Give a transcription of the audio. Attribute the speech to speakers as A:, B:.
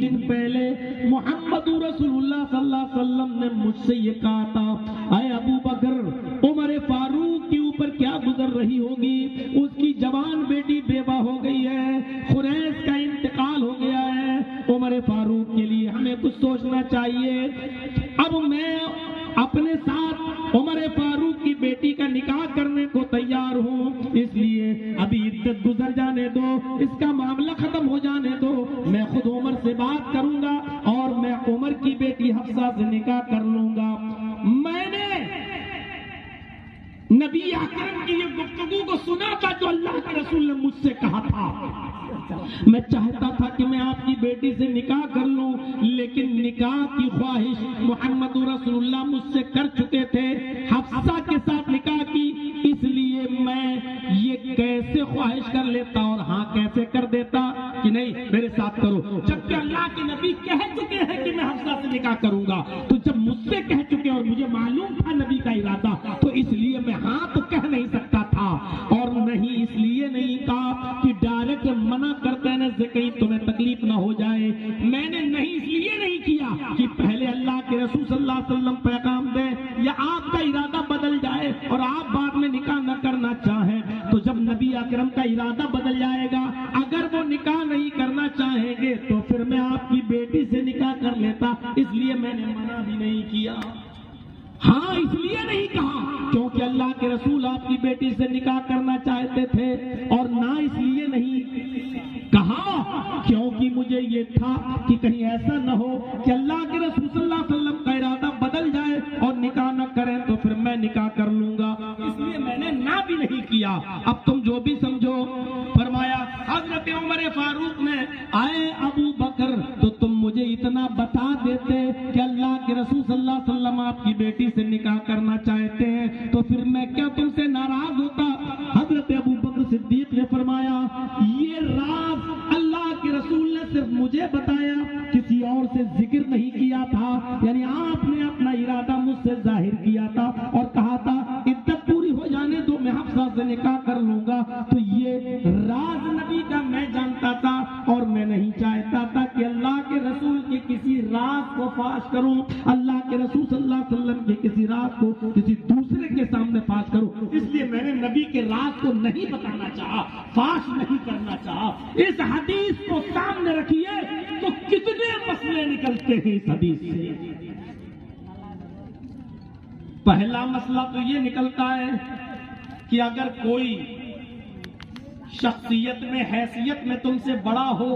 A: دن پہلے محمد رسول اللہ صلی اللہ علیہ وسلم نے مجھ سے یہ کہا تھا، اے ابو بکر، عمر فاروق کے اوپر کیا گزر رہی ہوگی؟ اس کی جوان بیٹی بیوہ ہو گئی ہے، خریش کا انتقال ہو گیا ہے، عمر فاروق کے لیے ہمیں کچھ سوچنا چاہیے۔ اب میں اپنے ساتھ عمر فاروق کی بیٹی کا نکاح کرنے کو تیار ہوں، اس لیے ابھی عدت گزر جانے دو، اس کا معاملہ ختم ہو جانے دو، میں خود عمر سے بات کروں گا اور میں عمر کی بیٹی حفصہ سے نکاح کر لوں گا۔ میں نے نبی اکرم کی یہ گفتگو کو سنا تھا جو اللہ کے رسول نے مجھ سے کہا تھا۔ میں چاہتا تھا کہ میں آپ کی بیٹی سے نکاح کر لوں، لیکن نکاح کی خواہش محمد رسول اللہ مجھ سے کر چکے تھے، حفصہ کے ساتھ نکاح کی، اس لیے میں یہ کیسے خواہش کر لیتا اور ہاں کیسے کر دیتا کہ نہیں میرے ساتھ کرو، جبکہ اللہ کے نبی کہہ چکے ہیں کہ میں حفصہ سے نکاح کروں گا۔ تو جب مجھ سے کہہ چکے اور مجھے معلوم تھا نبی کا ارادہ، تو اس لیے میں ہاں تو کہہ نہیں سکتا تھا، اور نہیں اس لیے نہیں کہا کہ ڈائریکٹ منع کر دینے سے کہیں تمہیں تکلیف نہ ہو جائے۔ میں نے نہیں اس لیے نہیں کیا کہ پہلے اللہ کے رسول صلی اللہ علیہ وسلم پیغام دیں یا آپ کا ارادہ بدل جائے اور آپ بعد میں نکاح نہ کرنا چاہیں، تو جب نبی اکرم کا ارادہ بدل جائے گا، اگر وہ نکاح نہیں کرنا چاہیں گے تو پھر میں آپ کی بیٹی سے نکاح کر لیتا، اس لیے میں نے منع بھی نہیں کیا۔ ہاں اس لیے نہیں کہا کیونکہ اللہ کے رسول آپ کی بیٹی سے نکاح کرنا چاہتے تھے، اور نہ اس لیے نہیں کہا کیونکہ مجھے یہ تھا کہ کہیں ایسا نہ ہو کہ اللہ کے رسول صلی اللہ علیہ وسلم کا ارادہ بدل جائے اور نکاح نہ کریں تو پھر میں نکاح کر لوں گا، اس لیے میں نے نہ بھی نہیں کیا۔ اب تم جو بھی سمجھو۔ فرمایا حضرت عمر فاروق نے، آئے ابو بکر، تو تم مجھے اتنا بتا دیتے کہ اللہ کے رسول صلی اللہ علیہ وسلم آپ کی بیٹی سے نکاح کرنا چاہتے ہیں تو پھر میں کیا تم سے ناراض ہوتا؟ حضرت ابو بکر صدیق نے فرمایا، یہ راز اللہ کے رسول نے صرف مجھے بتایا، کسی اور سے ذکر نہیں کیا تھا، یعنی آپ نے اپنا ارادہ مجھ سے ظاہر کیا تھا اور کہا تھا عدت پوری ہو جانے دو میں حفصہ سے نکاح کر لوں گا، تو یہ راز نبی کا میں جانتا تھا اور میں نہیں چاہتا تھا کہ اللہ کے رسول کے کسی راز کو فاش کروں، اللہ کے رسول صلی اللہ علیہ وسلم کے کسی راز کو کسی دوسرے کے سامنے فاش کروں، اس لیے میں نے نبی کے راز کو نہیں بتانا چاہا، فاش نہیں کرنا چاہا۔ اس حدیث کو سامنے رکھیے تو کتنے مسئلے نکلتے ہیں اس حدیث سے۔ پہلا مسئلہ تو یہ نکلتا ہے کہ اگر کوئی شخصیت میں حیثیت میں تم سے بڑا ہو